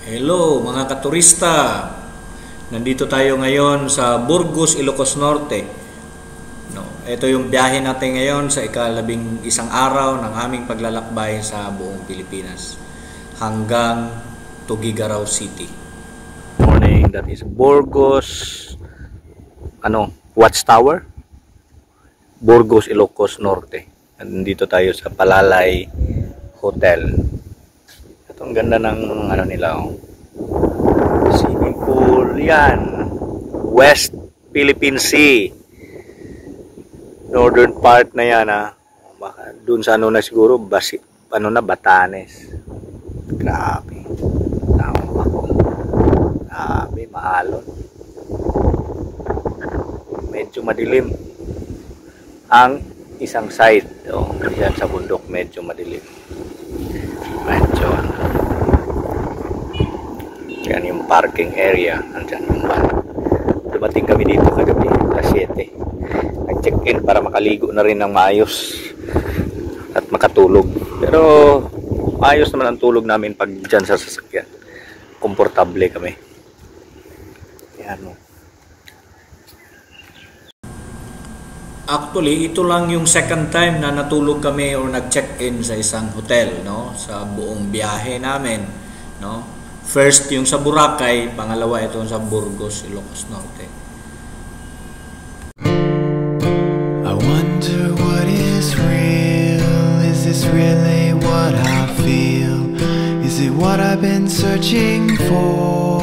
Hello mga katurista! Nandito tayo ngayon sa Burgos, Ilocos Norte. Ito yung biyahe natin ngayon sa ika-11 araw ng aming paglalakbay sa buong Pilipinas hanggang Tuguegarao City. Morning, that is Burgos Watchtower, Burgos, Ilocos Norte. Nandito tayo sa Palalay Hotel. Ang ganda ng nila, swimming pool yan, West Philippine Sea, northern part na yan, baka dun sa na siguro Batanes. Grabe, grabe, maalon, medyo madilim ang isang side, yan sa bundok, medyo madilim, medyo yan yung parking area. Nandyan yung van. Dumating kami dito kagabi alas 7. Nag-check-in para makaligo na rin ng maayos at makatulog. Pero maayos naman ang tulog namin pag dyan sa sasakyan. Komportable kami. Yan. Actually, ito lang yung second time na natulog kami o nag-check-in sa isang hotel, sa buong biyahe namin, First yung sa Boracay, pangalawa ito sa Burgos, Ilocos Norte. I wonder what is real. Is this really what I feel? Is it what I've been searching for?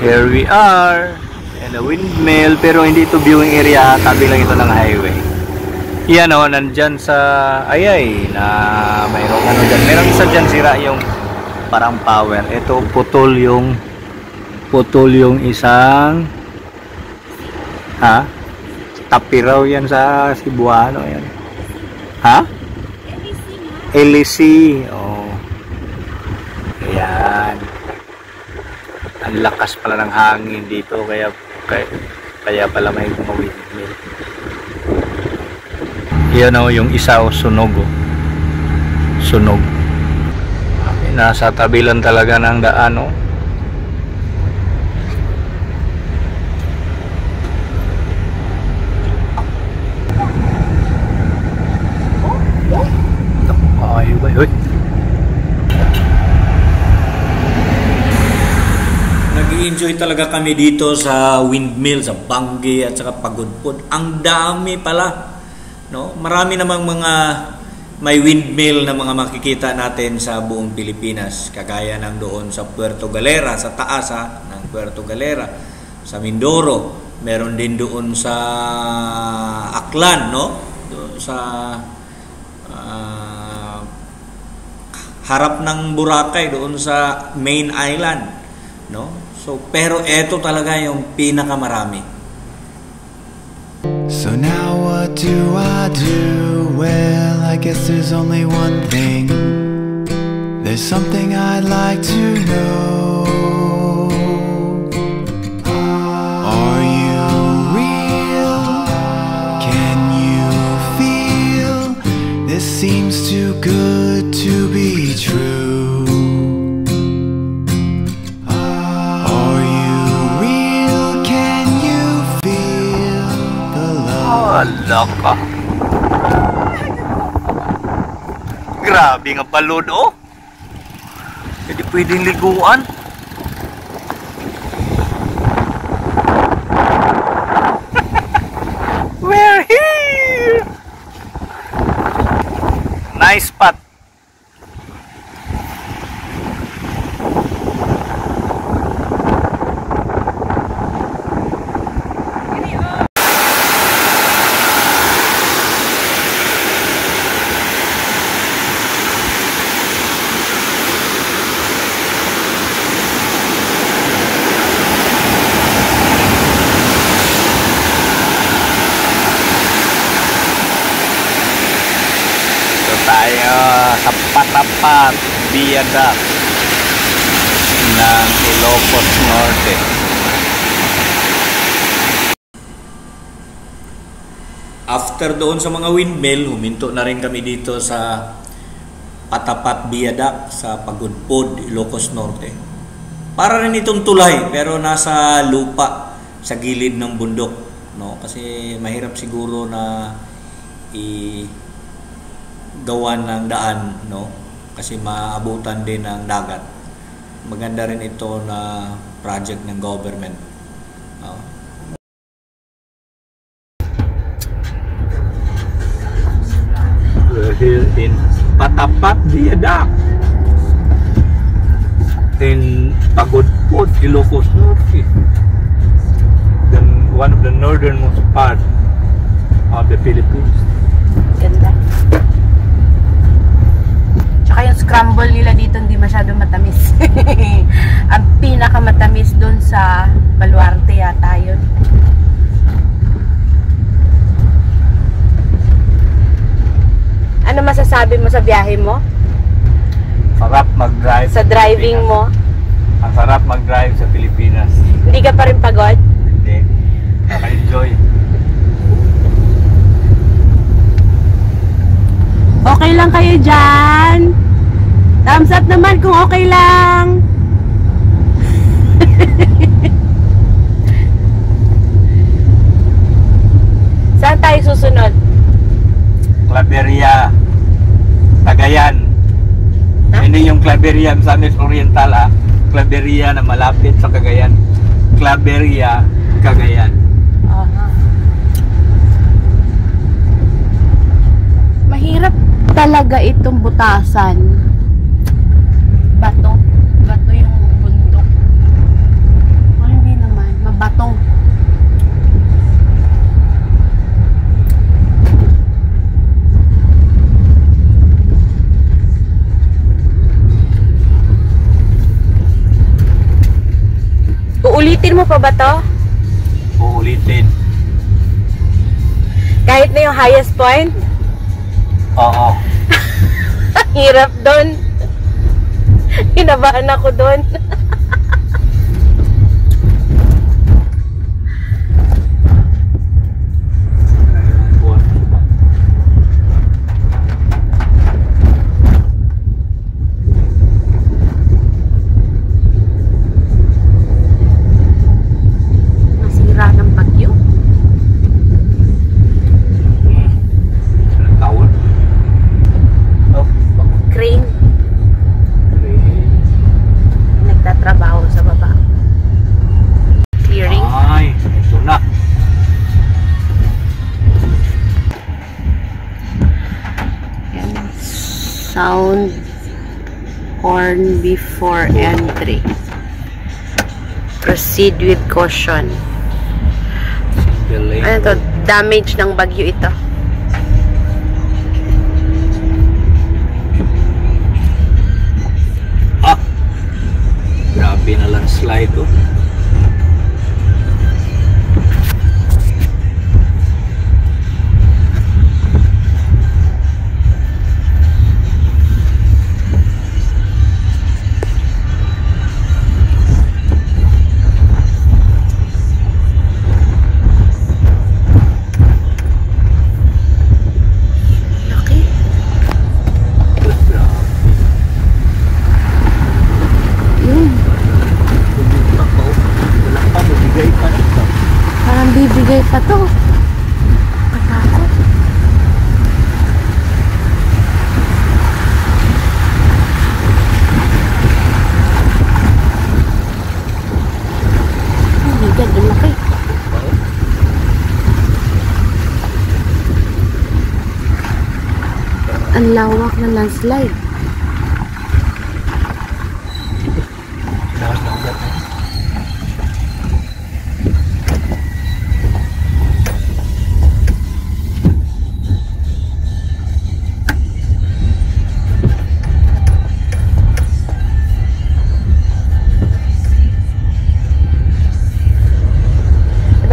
Here we are in a windmill, pero hindi ito viewing area, tabi lang ito ng highway. Yan nandyan sa ayay na mayroong dyan. Mayroong isa dyan sira yung parang power. Ito putol yung isang tapiraw yan sa Cebuano yan. LEC. Oh. Ayan. Ang lakas pala ng hangin dito kaya pala may windmill. Yan yung isa sunog. Sunog. Nasa tabi lang talaga ng daan. Nag-i-enjoy talaga kami dito sa windmill, sa Bangi at saka Pagudpud. Ang dami pala. Marami namang mga may windmill na mga makikita natin sa buong Pilipinas, kagaya ng doon sa Puerto Galera, sa taas ng Puerto Galera, sa Mindoro, meron din doon sa Aklan, doon sa harap ng Boracay, doon sa main island, So pero ito talaga yung pinakamarami. So now what do I do? Well, I guess there's only one thing. There's something I'd like to know. Are you real? Can you feel? This seems too good to be true. Laka. Grabe nga balon, Hindi pwedeng liguan. We're here. Nice spot. Tayo sa patapat viaduct ng Ilocos Norte. after doon sa mga windmill, huminto na rin kami dito sa Patapat Viaduct sa Pagudpod, Ilocos Norte. Para rin itong tulay pero nasa lupa sa gilid ng bundok, no? Kasi mahirap siguro na gawan ng daan, no? Kasi maabutan din ng dagat. Maganda rin ito na project ng government. We're here in Patapat Viaduct in Pagudpod, Ilocos Norte, one of the northernmost part of the Philippines. Ganda. Tsaka yung scramble nila dito hindi masyado matamis. Ang pinakamatamis doon sa Baluarte yata yun. Ano masasabi mo sa biyahe mo? Sarap mag-drive sa driving mo? Ang sarap mag-drive sa Pilipinas. Hindi ka pa rin pagod? Hindi. Naka-enjoy. Okay lang kayo dyan? Thumbs up naman kung okay lang. Saan tayo susunod? Claveria, Cagayan. Hindi yung Claveria sa Miss Oriental, Claveria na malapit sa Cagayan. Claveria, Cagayan. Mahirap talaga itong butasan. Bato yung bundok. O hindi naman, mabato. Uulitin mo pa ba to? Uulitin. Kahit na yung highest point? Oo. Hirap doon. Hinabahan ako doon. Sound horn before entry. Proceed with caution. Ano to? Damage ng bagyo ito. Grabe na landslide to. Bibigay pa to. Katakot. Oh my God, ang laki. Ang lawak na landslide.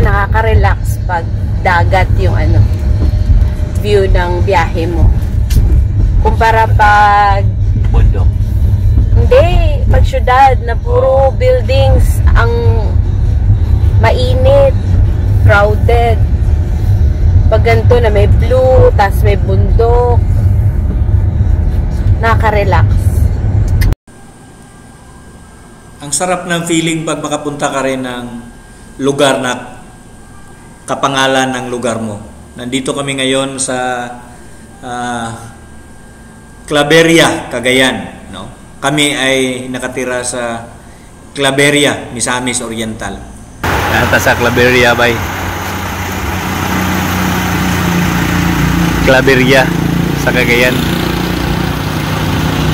Nakaka-relax pag dagat yung view ng biyahe mo. Kumpara pag bundok. Hindi, pag syudad na puro buildings ang mainit, crowded. Pag ganito na may blue, tas may bundok, nakaka-relax. Ang sarap ng feeling pag makapunta ka rin ng lugar na kapangalan ng lugar mo. Nandito kami ngayon sa Claveria, Cagayan, no? Kami ay nakatira sa Claveria, Misamis Oriental. Nata sa Claveria bay. Claveria sa Cagayan.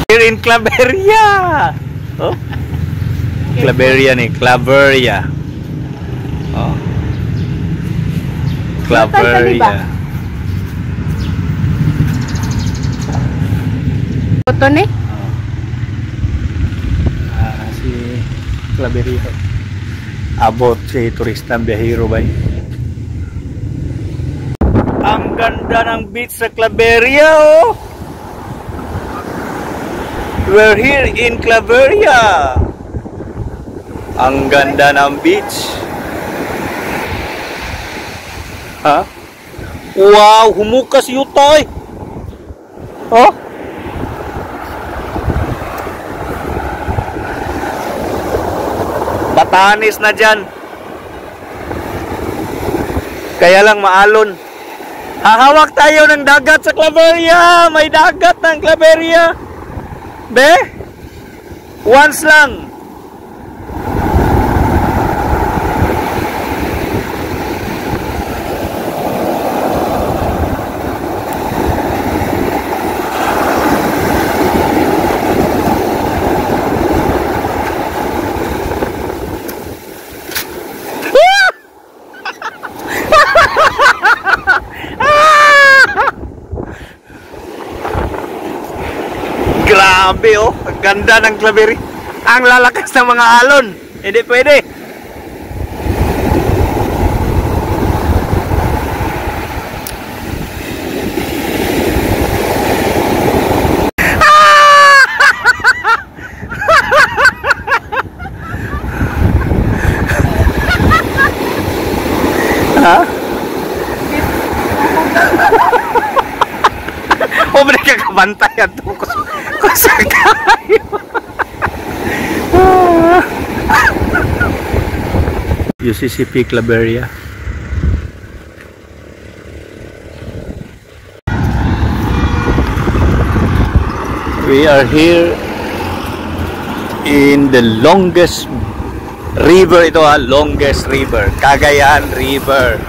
Here in Claveria. Oh. Claveria ni, Claveria. Oh. Claveria. Ito ni? Si Claveria. Abot si turista biyahero bay. Ang ganda ng beach sa Claveria, oh. We're here in Claveria. Ang ganda ng beach. Ha? Wow, humukas yutoy. Oh. Batanis na dyan. Kaya lang maalon. Hahawak tayo ng dagat sa Claveria. May dagat ng Claveria. Be? Once lang. Grabe, oh, ang ganda ng Claveria. Ang lalakas ng mga alon. Hindi pwede. Ha? O ba nakakabantay at kusagay? UCCP Claveria. We are here in the longest river. Ito longest river, Cagayan River.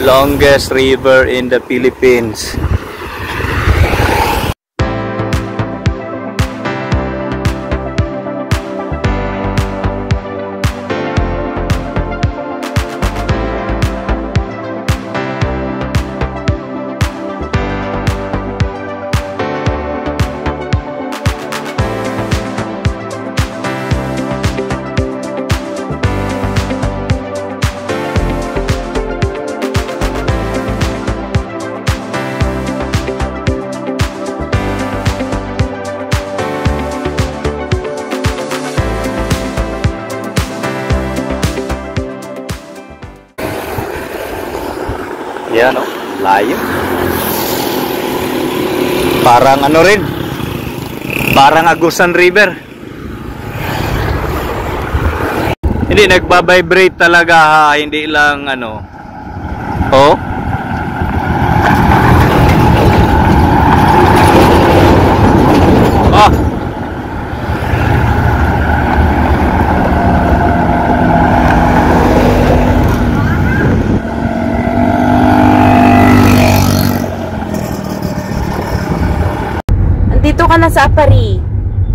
Longest river in the Philippines. Yan, no? Layo. Parang ano rin, parang Agusan River. Hindi, nagbabibrate talaga ha, hindi lang ano. Oh. Oh. Dito ka na sa Apari.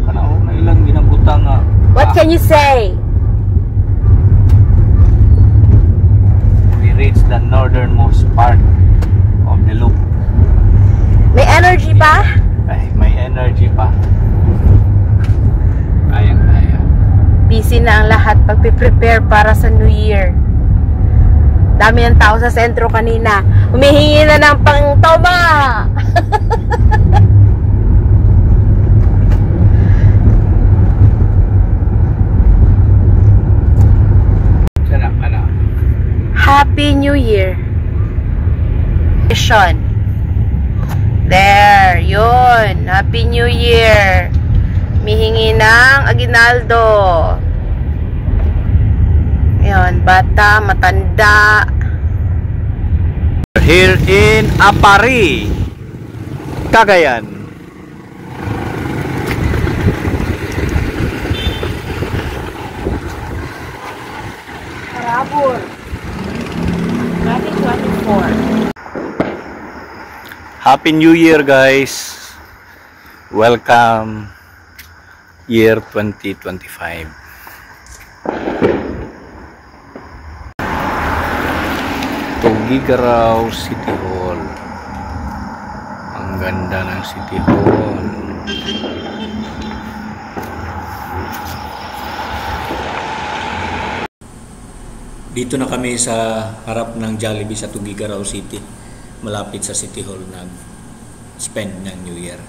Kanao na ilang ginabutang nga. What can you say? We reached the northernmost part of the loop. May energy pa? Ay, may energy pa. Kaya. Busy na ang lahat pagpiprepare para sa New Year. Dami ng tao sa sentro kanina. Humihingi na ng pang-toma! Happy New Year! celebration. There, yun. Happy New Year. Mihingi ng aginaldo. Yun, bata, matanda. Here in Apari, Cagayan. Parabol. 2024. Happy New Year, guys. Welcome year 2025. Tugigaraw City Hall. Ang ganda ng City Hall. Dito na kami sa harap ng Jollibee sa Tugigaraw City, malapit sa City Hall, nag-spend ng New Year.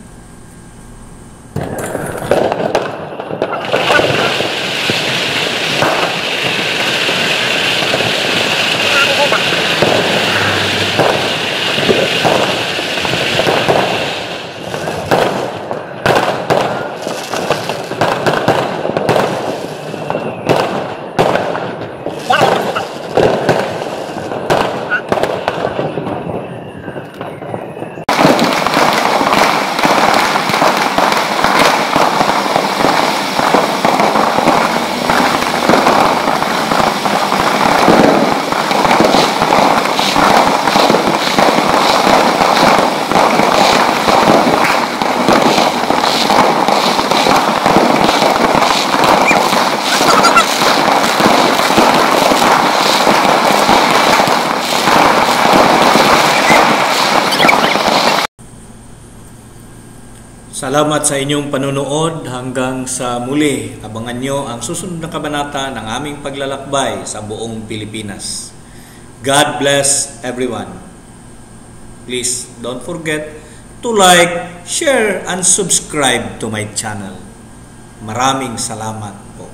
Salamat sa inyong panonood. Hanggang sa muli, abangan nyo ang susunod na kabanata ng aming paglalakbay sa buong Pilipinas. God bless everyone. Please don't forget to like, share, and subscribe to my channel. Maraming salamat po.